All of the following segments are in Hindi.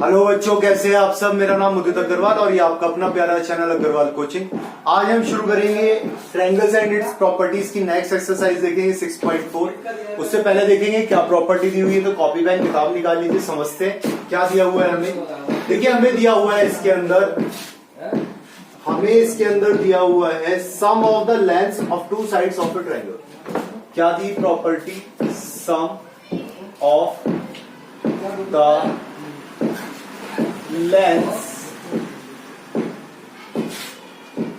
हेलो बच्चों, कैसे हैं आप सब। मेरा नाम उदित अग्रवाल और ये आपका अपना प्यारा चैनल अग्रवाल कोचिंग। आज हम शुरू करेंगे ट्रायंगल्स एंड इट्स प्रॉपर्टीज की नेक्स्ट एक्सरसाइज देखेंगे 6.4। उससे पहले देखेंगे क्या प्रॉपर्टी दी हुई है, तो कॉपी पेन किताब निकाल लीजिए, समझते हैं क्या दिया हुआ है हमें। देखिए हमें दिया हुआ है इसके अंदर दिया हुआ है sum of the lengths of two sides of a triangle. क्या दी property, sum of the lengths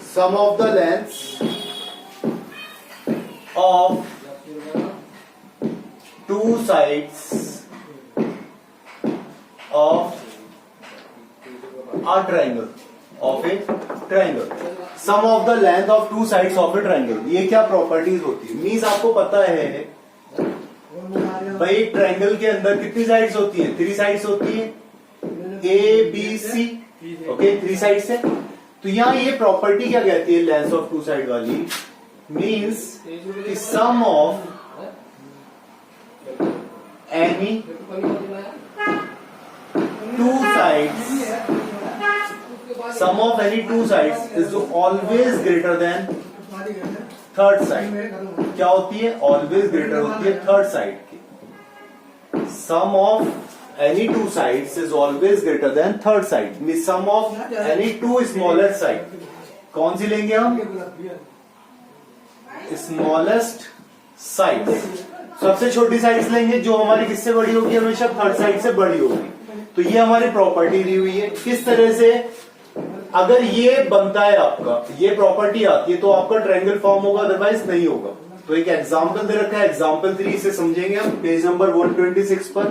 sum of the lengths of two sides of a triangle sum of the length of two sides of a triangle। ये क्या प्रॉपर्टीज होती है, मीन्स आपको पता है भाई ट्रायंगल के अंदर कितनी साइड्स होती हैं, 3 साइड्स होती हैं, A B C, okay 3 sides है। तो यहां ये प्रॉपर्टी क्या कहती है लेंथ ऑफ टू साइड वाली, मीन्स कि sum of any two sides is always greater than third side. क्या होती है, ऑलवेज ग्रेटर होती है थर्ड साइड की। सम of any two sides is always greater than third side। means sum of any two smaller side। कौन सी लेंगे हम, स्मॉलेस्ट साइड, सबसे छोटी साइड्स लेंगे जो हमारी किससे बड़ी होगी, हमेशा थर्ड साइड से बड़ी होगी। तो ये हमारी प्रॉपर्टी दी हुई है। किस तरह से, अगर ये बनता है आपका, ये प्रॉपर्टी आती है तो आपका ट्रायंगल फॉर्म होगा, अदरवाइज नहीं होगा। तो एक एग्जाम्पल दे रखा है, एग्जाम्पल 3 से समझेंगे हम। पेज नंबर 126 पर,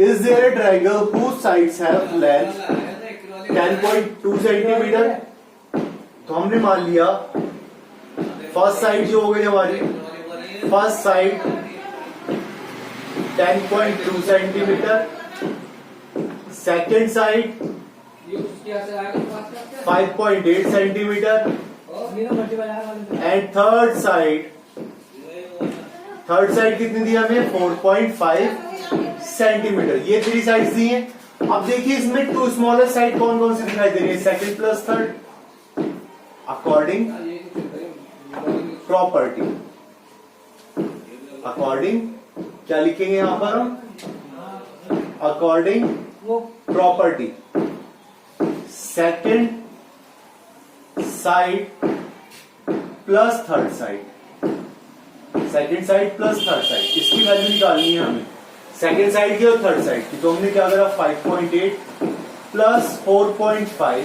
is there a triangle whose sides have length 10.2 centimetre. तो हमने मान लिया फर्स्ट साइड जो हो गई हमारी, first side 10.2 centimetre, second side 5.8 centimetre and third side कितनी दी हमें, 4.5 सेंटीमीटर। ये 3 साइड्स दी हैं। अब देखिए इसमें टू स्मॉलेस्ट साइड कौन कौन सी दिखाई दे रही है, second plus third, according property. According क्या लिखेंगे यहां पर हम, according property. Second side plus third side, second side plus third side, इसकी वैल्यू निकालनी है हमें, सेकेंड साइड की और थर्ड साइड की। तो हमने क्या करा, 5.8 प्लस 4.5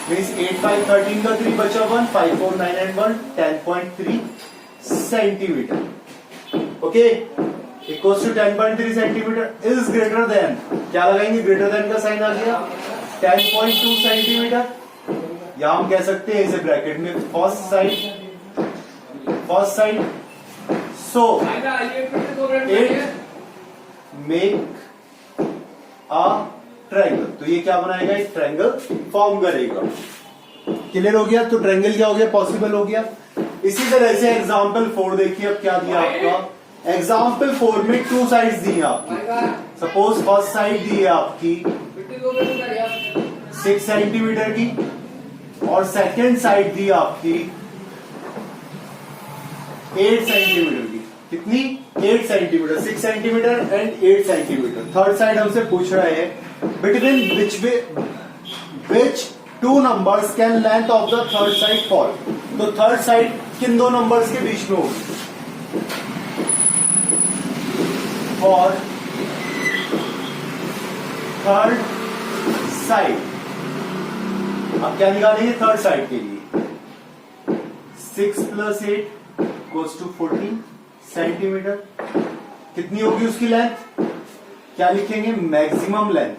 मीन्स 8 5 13 का 3 बचा 1, 5 4 9 and 1 10.3 centimetre. Okay, equals to 10.3 centimetre is greater than, क्या लगाएंगे, ग्रेटर देन का साइन आ गया, 10.2 सेंटीमीटर। या हम कह सकते हैं इसे ब्रैकेट में first side so 8 make a triangle. तो ये क्या बनाएगा, एक ट्रायंगल फॉर्म करेगा। क्लियर हो गया, तो ट्रायंगल क्या हो गया, पॉसिबल हो गया। इसी तरह से एग्जाम्पल 4 देखिए, अब क्या दिया आपका, एग्जाम्पल 4 में 2 साइड्स दी है आपकी। सपोज फर्स्ट साइड दी है आपकी 6 सेंटीमीटर की और सेकेंड साइड दी आपकी 8 सेंटीमीटर की। कितनी, 8 centimetre, 6 centimetre and 8 centimetre. Third side हमसे पूछ रहा है between which two numbers can length of the third side fall. तो थर्ड साइड किन दो नंबर्स के बीच में होगी, फॉर थर्ड साइड। अब क्या निकालेंगे थर्ड साइड के लिए, 6 प्लस 8 इक्वल्स टू 14 सेंटीमीटर। कितनी होगी उसकी लेंथ, क्या लिखेंगे, maximum length,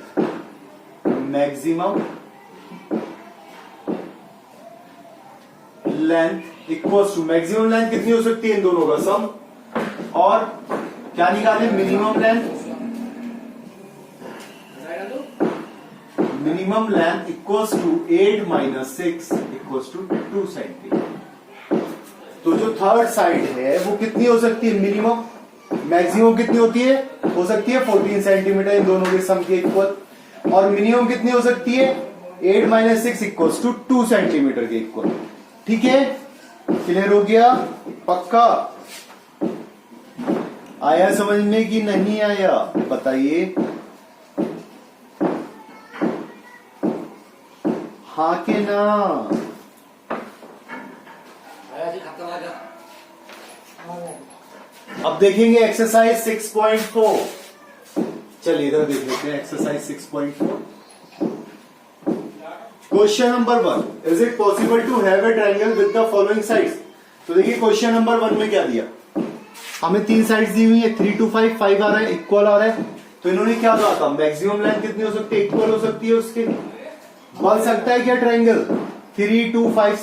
maximum length equals to, maximum length कितनी हो सकती है, इन दोनों का सम। और क्या निकाले, minimum length equals to 8 minus 6 equals to 2 centimetre. तो जो थर्ड साइड है वो कितनी हो सकती है, मिनिमम, मैक्सिमम कितनी होती है, हो सकती है 14 सेंटीमीटर, इन दोनों के सम के इक्वल। और मिनिमम कितनी हो सकती है 8 - 6 इक्वल्स टू 2 सेंटीमीटर के इक्वल। ठीक है, क्लियर हो गया, पक्का आया समझ में कि नहीं आया बताइए। हाँ के ना? अब देखेंगे एक्सरसाइज 6.4। चलिए इधर देख लेते हैं exercise 6.4। Question number 1, is it possible to have a triangle with the following sides. तो देखिए क्वेश्चन नंबर 1 में क्या दिया, हमें 3 साइड्स दी हुई है, 3 to 5, 5 आ रहा है, इक्वल आ रहा है। तो इन्होंने क्या कहा था, मैक्सिमम लेंथ कितनी हो सकती है, इक्वल हो सकती है उसके। बन सकता है क्या ट्रायंगल 3 to 5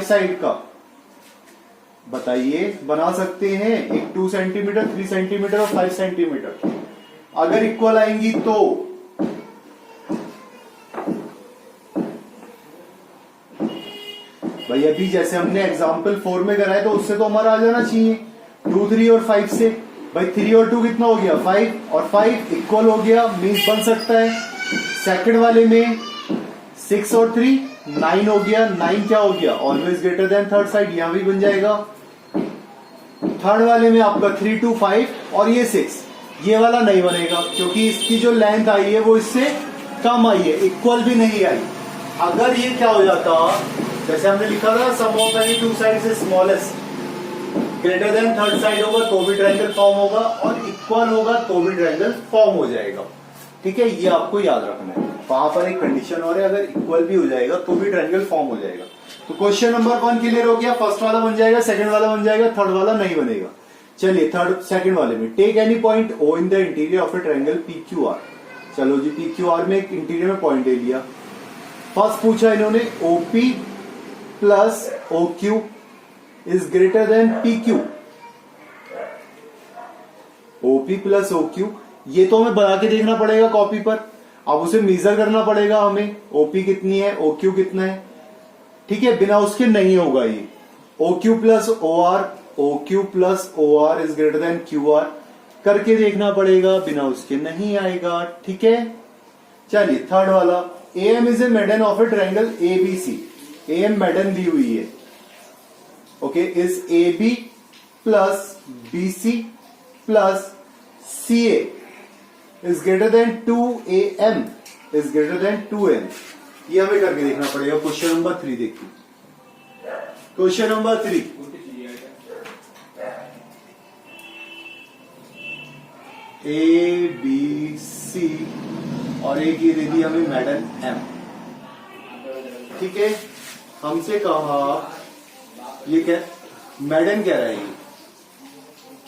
साइड का, बताइए। बना सकते हैं, एक 2 सेंटीमीटर, 3 सेंटीमीटर और 5 सेंटीमीटर। अगर इक्वल आएंगी तो भाई अभी जैसे हमने एग्जाम्पल 4 में कराया तो उससे तो हमारा आ जाना चाहिए 2, 3 और 5 से। भाई 3 और 2 कितना हो गया 5 और 5 इक्वल हो गया, मीन्स बन सकता है। सेकंड वाले में 6 और 3 9 हो गया, 9 क्या हो गया always greater than third side, यहां भी बन जाएगा। थर्ड वाले में आपका 3 to 5 और ये 6, ये वाला नहीं बनेगा क्योंकि इसकी जो लेंथ आई है वो इससे कम आई है, इक्वल भी नहीं आई। अगर ये क्या हो जाता, जैसे हमने लिखा था sum of any two sides is smallest, greater than third side होगा तो भी ट्रायंगल फॉर्म होगा और इक्वल होगा तो भी ट्रायंगल फॉर्म हो जाएगा। ठीक है, ये आपको याद रखना है। वहां पर एक कंडीशन और है, अगर इक्वल भी हो जाएगा तो भी ट्रायंगल फॉर्म हो जाएगा। तो क्वेश्चन नंबर 1 क्लियर हो गया, फर्स्ट वाला बन जाएगा, सेकंड वाला बन जाएगा, थर्ड वाला नहीं बनेगा। चलिए सेकंड वाले में, take any point O in the interior of a triangle PQR। चलो जी PQR में एक इंटीरियर में पॉइंट ले लिया। फर्स्ट पूछा इन्होंने OP plus OQ is greater then PQ। OP plus OQ, ये तो हमें बना के देखना पड़ेगा कॉपी पर, अब उसे मेजर करना पड़ेगा हमें, OP कितनी है OQ कितना है। ठीक है, बिना उसके नहीं होगा ये। OQ plus OR is greater then QR, करके देखना पड़ेगा, बिना उसके नहीं आएगा। ठीक है, चलिए थर्ड वाला, AM is a median of a triangle ABC। AM median दी हुई है, okay, is AB plus BC plus CA is greater than 2AM is greater than 2M। ये हमें करके देखना पड़ेगा। क्वेश्चन नंबर 3 देखिए, क्वेश्चन नंबर 3, ABC और एक ये दे दी हमें मेडन M। ठीक है, हमसे कहा, ये क्या मेडन कह रहा है, ये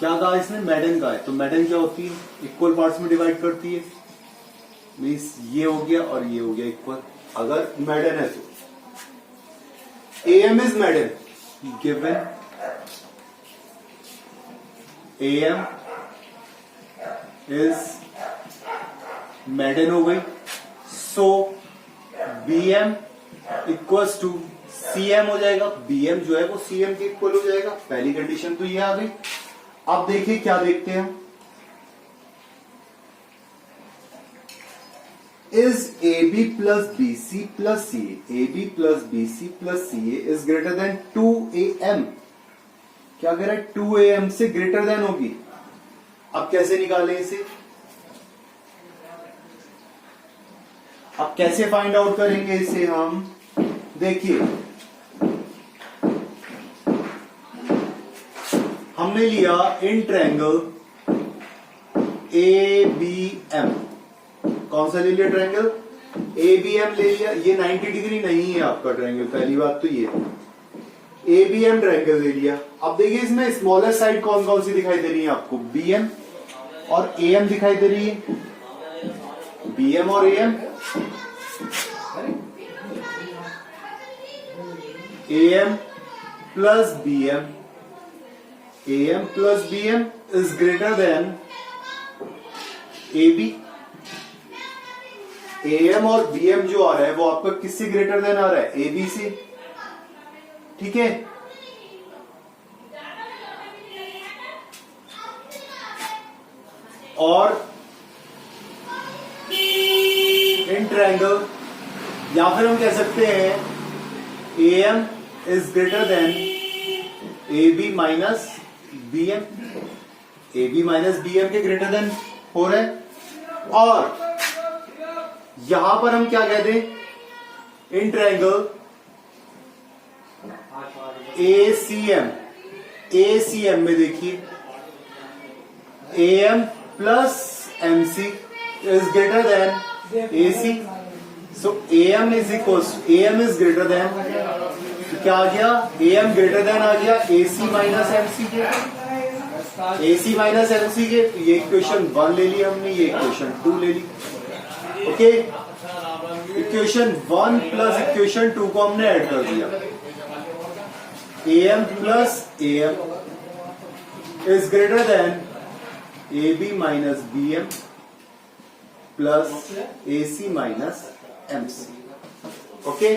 क्या कहा इसने, मेडन का है। तो मेडन क्या होती है, इक्वल पार्ट्स में डिवाइड करती है, मीन्स ये हो गया और ये हो गया इक्वल। अगर मेडन है तो AM is median, given AM is median हो गई, so BM equals to CM हो जाएगा। BM जो है वो CM के इक्वल हो जाएगा। पहली कंडीशन तो ये आ गई। अब देखिए क्या देखते हैं, is AB plus BC plus CA, AB plus BC plus CA is greater than 2AM। क्या कह रहा है, 2AM से ग्रेटर देन होगी। अब कैसे निकालें इसे, अब कैसे फाइंड आउट करेंगे इसे हम, देखिए हमने लिया इन ट्रायंगल ABM। कौन सा ले लिया ट्रायंगल ABM ले लिया। ये 90 डिग्री नहीं है आपका ट्रायंगल, पहली बात तो ये ABM ट्रायंगल ले लिया। अब देखिए इसमें स्मॉलेस्ट साइड कौन कौन सी दिखाई दे रही है आपको, BM और AM दिखाई दे रही है। BM और AM, AM plus BM, AM plus BM is greater then AB। AM और BM जो आ रहा है वो आपका किससे ग्रेटर देन आ रहा है, AB से। ठीक है, और ट्रायंगल, या फिर हम कह सकते हैं AM is greater then AB minus BM, AB minus BM के ग्रेटर देन हो रहा है। और यहां पर हम क्या कहते हैं, इन ट्रायंगल ACM में देखिए AM plus MC is greater than AC, so AM is greater than, क्या आ गया, AM ग्रेटर देन आ गया AC माइनस MC के, AC माइनस MC के। ये इक्वेशन 1 ले ली हमने, ये इक्वेशन 2 ले ली। ओके, इक्वेशन 1 प्लस इक्वेशन 2 को हमने ऐड कर दिया। AM plus AM is greater then AB minus BM plus AC minus MC। Okay,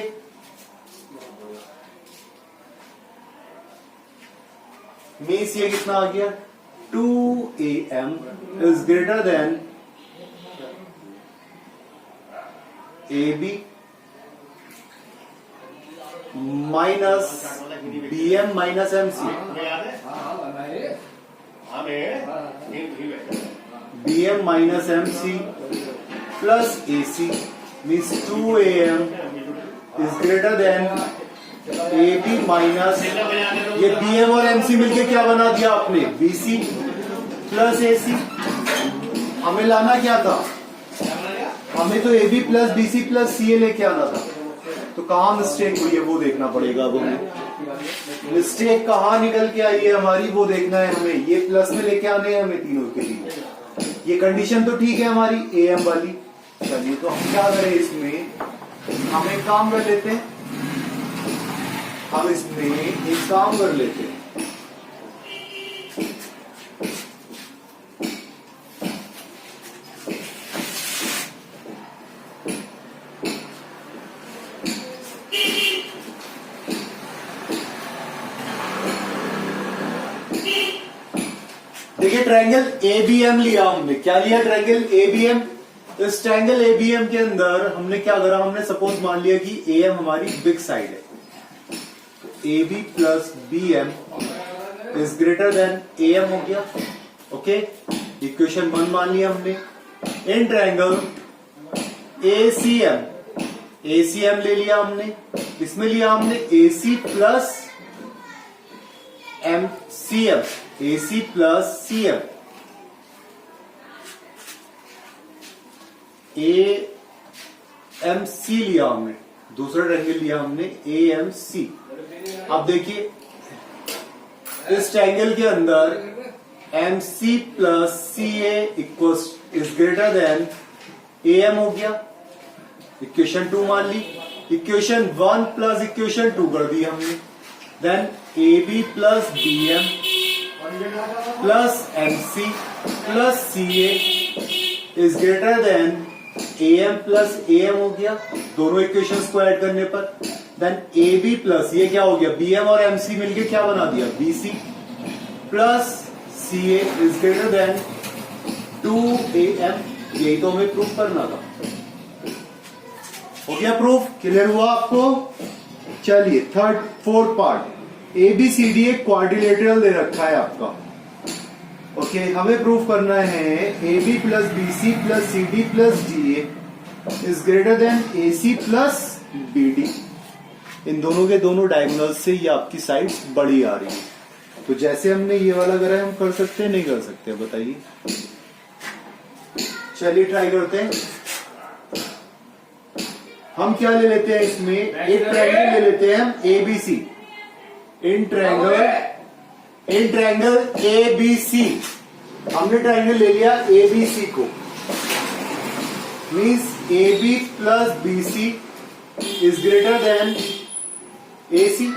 means ये कितना आ गया, 2AM is greater then AB minus BM minus MC, BM minus MC plus AC, means 2AM is greater then AB minus, ये BM और MC मिलके क्या बना दिया आपने, BC प्लस AC। हमें लाना क्या था, हमें तो AB plus BC plus CA लेके आना था, तो कहां मिस्टेक हुई है वो देखना पड़ेगा। अब हमें मिस्टेक कहां निकल के आई है हमारी वो देखना है हमें। ये प्लस में लेके आने हैं हमें तीनों के लिए। ये कंडीशन तो ठीक है हमारी AM वाली। चलिए तो हम क्या करें, इसमें हम एक काम कर लेते हैं, हम इसमें एक काम कर लेते हैं। देखिए ट्रायंगल ABM लिया हमने, क्या लिया, ट्रायंगल ABM। तो इस ट्रायंगल ABM के अंदर हमने क्या करा, हमने सपोज मान लिया कि AM हमारी बिग साइड है, तो AB plus BM is greater than AM हो गया। ओके, इक्वेशन 1 मान लिया हमने। इन ट्रायंगल ACM ले लिया हमने, इसमें लिया हमने AC plus CM, AC plus CM, AMC लिया हमने, दूसरा ट्रायंगल लिया हमने AMC। अब देखिए इस ट्रायंगल के अंदर MC plus CA equals is greater than AM हो गया, इक्वेशन 2 मान ली। इक्वेशन 1 प्लस इक्वेशन 2 कर दी हमने, then AB plus BM plus MC plus CA is greater than AM plus AM हो गया, दोनों इक्वेशंस को ऐड करने पर। देन AB प्लस ये क्या हो गया, BM और MC मिलके क्या बना दिया, BC plus CA is greater than 2AM। यही तो हमें प्रूफ करना था। हो गया प्रूफ, क्लियर हुआ आपको। चलिए फोर्थ पार्ट, ABCD एक क्वाड्रिलेटरल दे रखा है आपका। ओके, हमें प्रूफ करना है AB plus BC plus CD plus DA is greater than AC plus BD। इन दोनों के दोनों डायगोनल से ये आपकी साइड्स बड़ी आ रही है। तो जैसे हमने ये वाला करा है, हम कर सकते हैं नहीं कर सकते, बताइए। चलिए ट्राई करते हैं। हम क्या ले लेते हैं, इसमें एक ट्रायंगल ले लेते हैं हम ABC। इन ट्रायंगल ABC हमने ट्रायंगल ले लिया ABC को, means AB plus BC is greater than AC,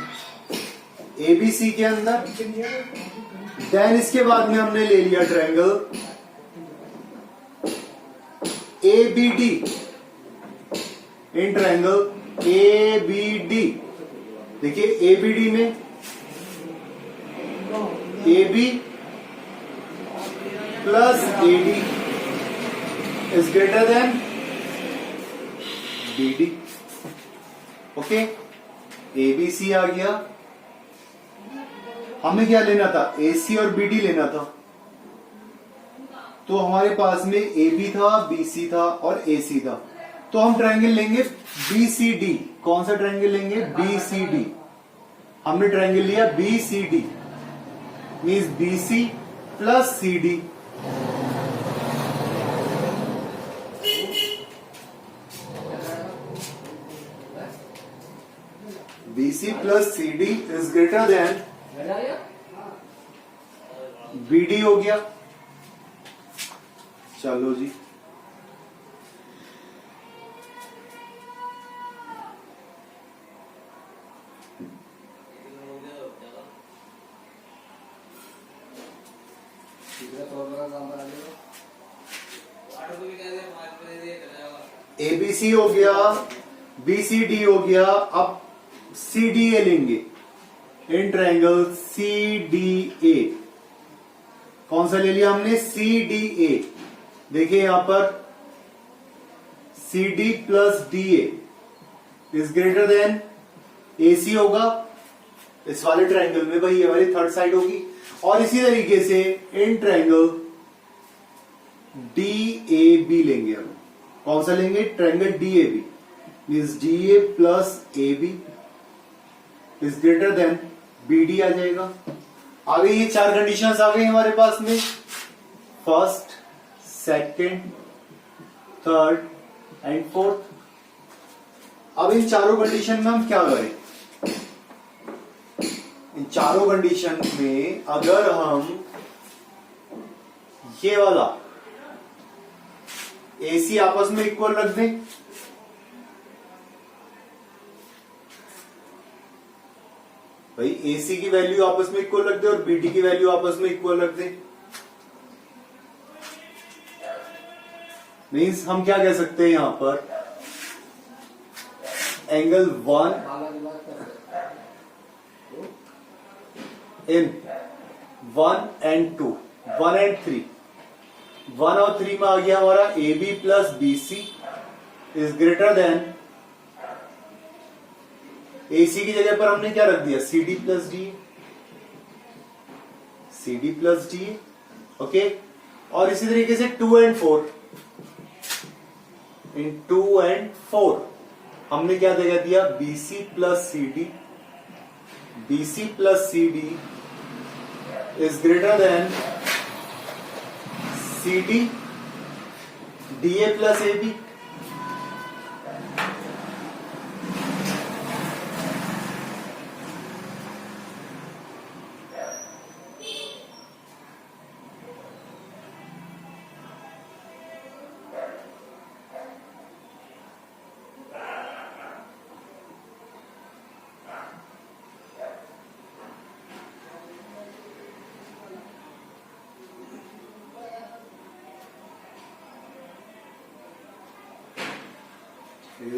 ABC के अंदर। देन इसके बाद में हमने ले लिया triangle ABD। In triangle ABD देखिए, ABD में AB plus AD is greater then BD। Okay, ABC आ गया। हमें क्या लेना था? AC और BD लेना था। तो हमारे पास में AB था, BC था और AC था। तो हम ट्रायंगल लेंगे BCD। कौन सा ट्रायंगल लेंगे? BCD। हमने ट्रायंगल लिया BCD, means BC plus CD। BC plus CD is greater then BD हो गया। चलो जी, ABC हो गया, BCD हो गया। अब CDA लेंगे इन ट्रायंगल CDA। कौन सा ले लिया हमने? CDA। देखिए यहां पर CD plus DA is greater than AC होगा इस वाले ट्रायंगल में, भाई ये वाली थर्ड साइड होगी। और इसी तरीके से इन ट्रायंगल DAB लेंगे हम। कौन सा लेंगे? Triangle DAB, means DA plus AB is greater then BD आ जाएगा। आ गई ये चार कंडीशंस आ गई हमारे पास में, first, second, third and fourth. अब इन चारों कंडीशन में हम क्या करें? इन चारों कंडीशन में अगर हम ये वाला AC आपस में इक्वल रख दें, भाई AC की वैल्यू आपस में इक्वल रख दे और BD की वैल्यू आपस में इक्वल रख दे, मीन्स हम क्या कह सकते हैं यहां पर? एंगल 1 इन 1 एंड 2, 1 एंड 3, 1 और 3 में आ गया हमारा AB plus BC is greater than, AC की जगह पर हमने क्या रख दिया? CD plus DA, CD plus DA। Okay, और इसी तरीके से 2 एंड 4, इन 2 एंड 4 हमने क्या जगह दिया? BC plus CD, BC plus CD is greater than CD DA plus AB।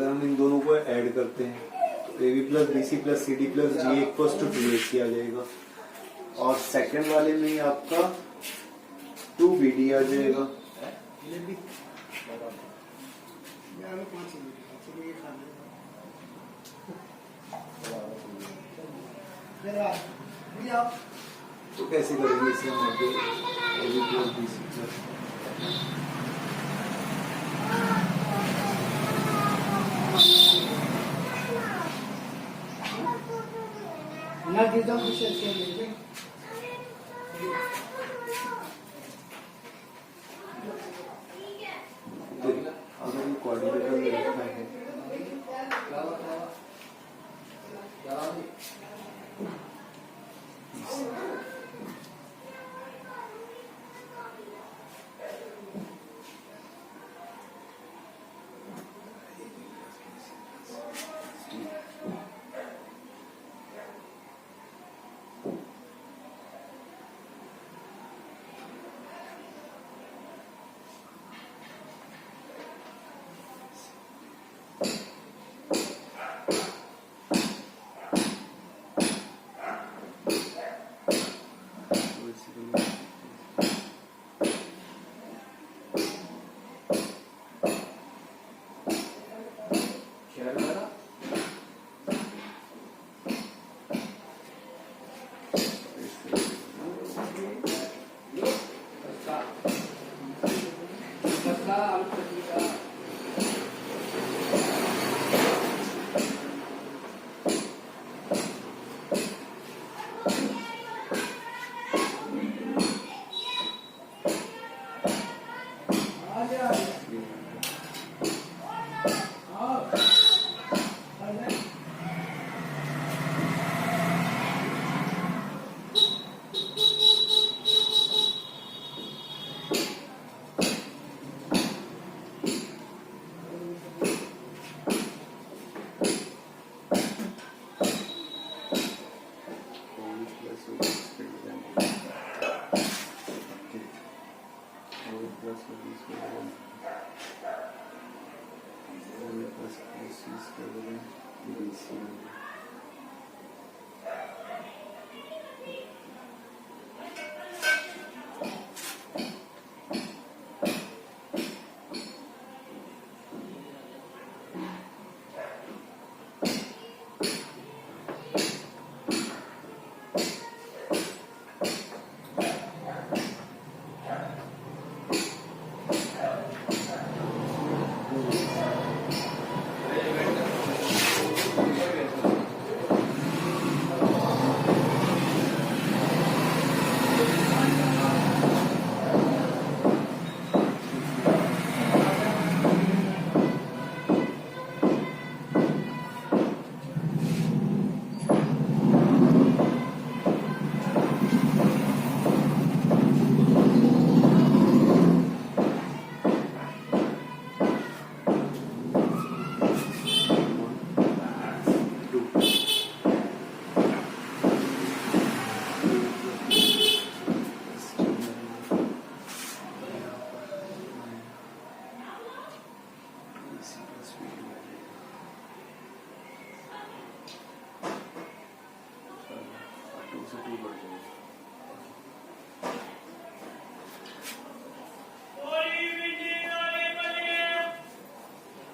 हम इन दोनों को ऐड करते हैं तो AB plus BC plus CD plus DA equals to 2AC आ जाएगा, और सेकंड वाले में आपका 2BD आ जाएगा। तो कैसे करेंगे इसे हम आगे? AB प्लस BC प्लस ना देता हूँ कुछ ऐसे लेके अगर ये कोऑर्डिनेटर में रखना है क्या करा?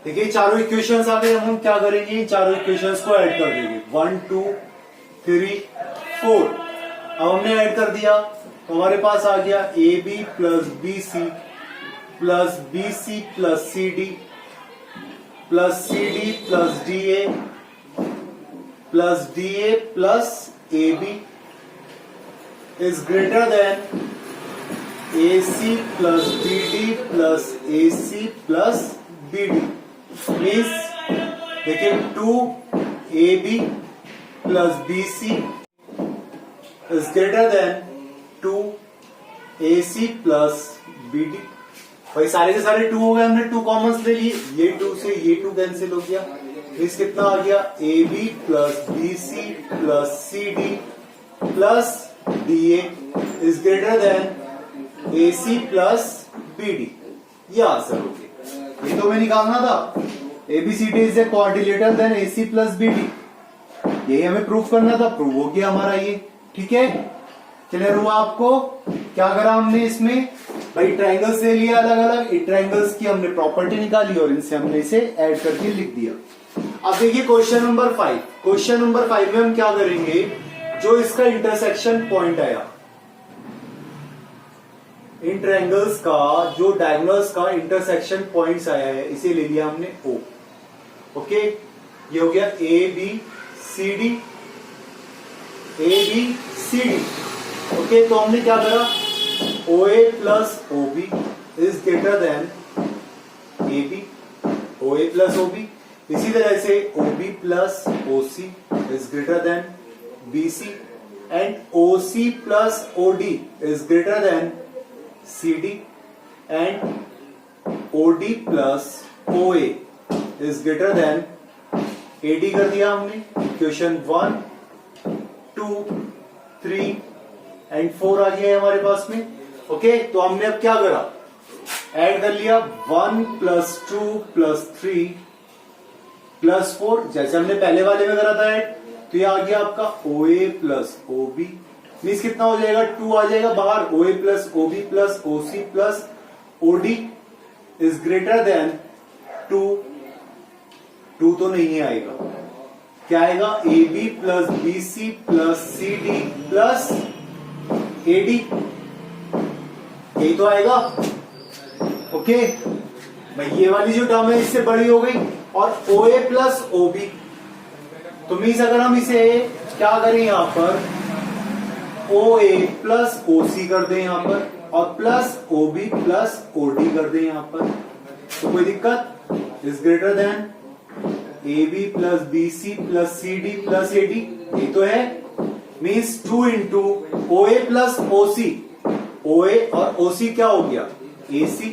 देखिए चारों इक्वेशंस आ गए। हम क्या करेंगे, चारों इक्वेशंस को ऐड कर देंगे। 1 2 3 4। अब हमने ऐड कर दिया तो हमारे पास आ गया A B plus B C plus B C plus C D plus C D plus D A plus A B is greater than A C plus B D plus A C plus B D. Means देखिए 2ab plus bc is greater than 2ac plus bd। भाई सारे के सारे 2 हो गए, हमने 2 कॉमन्स ले लिए, ये 2 से ये 2 कैंसिल हो गया। मीन्स कितना आ गया ab plus bc plus cd plus da is greater than ac plus bd। ये आंसर हो गया। ये तो मैं निकालना था, ABCD is a quadrilateral then AC plus BD। यही हमें प्रूफ करना था, प्रूव हो गया हमारा ये। ठीक है, क्लियर हुआ आपको? क्या करा हमने इसमें, भाई ट्राइंगल्स ले लिया अलग अलग, इन ट्राइंगल्स की हमने प्रॉपर्टी निकाली और इनसे हमने इसे ऐड करके लिख दिया। अब देखिए क्वेश्चन नंबर 5। क्वेश्चन नंबर 5 में हम क्या करेंगे, जो इसका इंटरसेक्शन पॉइंट आया, इन ट्रायंगल्स का जो डायगोनल्स का इंटरसेक्शन पॉइंट्स आया है, इसे ले लिया हमने O। ओके, ये हो गया A B C D, A B C D. Okay, तो हमने क्या करा, O A plus O B is greater than A B, O A plus O B. इसी तरह से O B plus O C is greater than B C and O C plus O D is greater than CD and OD plus OA is greater than AD कर दिया हमने। इक्वेशन 1 2 3 एंड 4 आ गया है हमारे पास में। ओके, तो हमने अब क्या करा, ऐड कर लिया 1 प्लस 2 प्लस 3 प्लस 4, जैसे हमने पहले वाले में करा था ऐड। तो ये आ गया आपका OA प्लस OB। मीन्स कितना हो जाएगा, 2 आ जाएगा बाहर, OA plus OB plus OC plus OD is greater then 2 2 तो नहीं आएगा, क्या आएगा? AB plus BC plus CD plus AD, यही तो आएगा। ओके भाई, ये वाली जो टर्म है इससे बड़ी हो गई, और OA प्लस OB, तो मीन्स अगर हम इसे क्या करें यहां पर, OA प्लस OC कर दें यहां पर, और प्लस OB प्लस OD कर दें यहां पर, तो कोई दिक्कत? Is greater then AB plus BC plus CD plus AD, ये तो है। Means 2 into OA plus OC, OA और OC क्या हो गया? AC,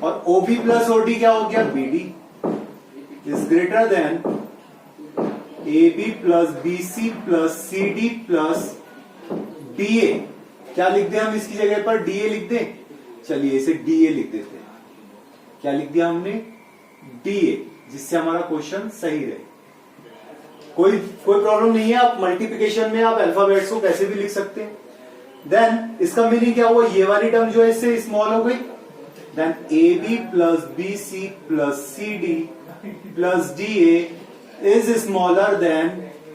और OB प्लस OD क्या हो गया? BD, is greater then AB plus BC plus CD plus DA, क्या लिख दें हम इसकी जगह पर? DA लिख दें। चलिए इसे DA लिख देते हैं। क्या लिख दिया हमने? DA, जिससे हमारा क्वेश्चन सही रहे। कोई प्रॉब्लम नहीं है, आप मल्टीप्लिकेशन में आप अल्फाबेट्स को कैसे भी लिख सकते हैं। देन इसका मीनिंग क्या हुआ? ये वाली टर्म जो है इससे स्मॉल हो गई। Then AB plus BC plus CD plus DA is smaller than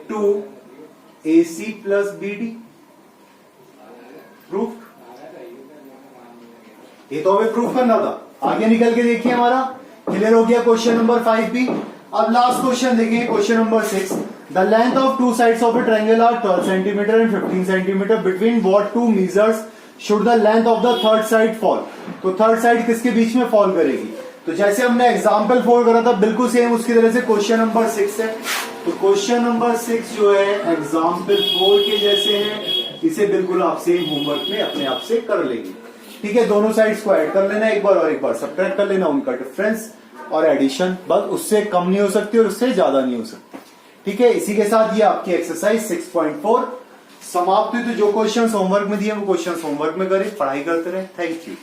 2AC plus BD। Proof, ये तो हमें प्रूफ करना था। आगे निकल के देखिए, हमारा क्लियर हो गया क्वेश्चन नंबर 5 भी। अब लास्ट क्वेश्चन देखिए, question number 6। The length of two sides of a triangle are 12 centimetre and 15 centimetre, between what two measures should the length of the third side fall. तो थर्ड साइड किसके बीच में फॉल करेगी? तो जैसे हमने एग्जाम्पल 4 करा था, बिल्कुल सेम उसकी तरह से क्वेश्चन नंबर 6 है। तो क्वेश्चन नंबर 6 जो है एग्जाम्पल 4 के जैसे है, इसे बिल्कुल आप सेम होमवर्क में अपने आप से कर लेंगे। ठीक है, दोनों साइड्स को ऐड कर लेना एक बार, और एक बार सब्ट्रैक्ट कर लेना, उनका डिफरेंस और एडिशन, बस उससे कम नहीं हो सकती और उससे ज्यादा नहीं हो सकती। ठीक है, इसी के साथ ये आपकी एक्सरसाइज 6.4 समाप्त हुई। तो जो क्वेश्चन होमवर्क में दिए वो क्वेश्चन होमवर्क में करें, पढ़ाई करते रहे। Thank you.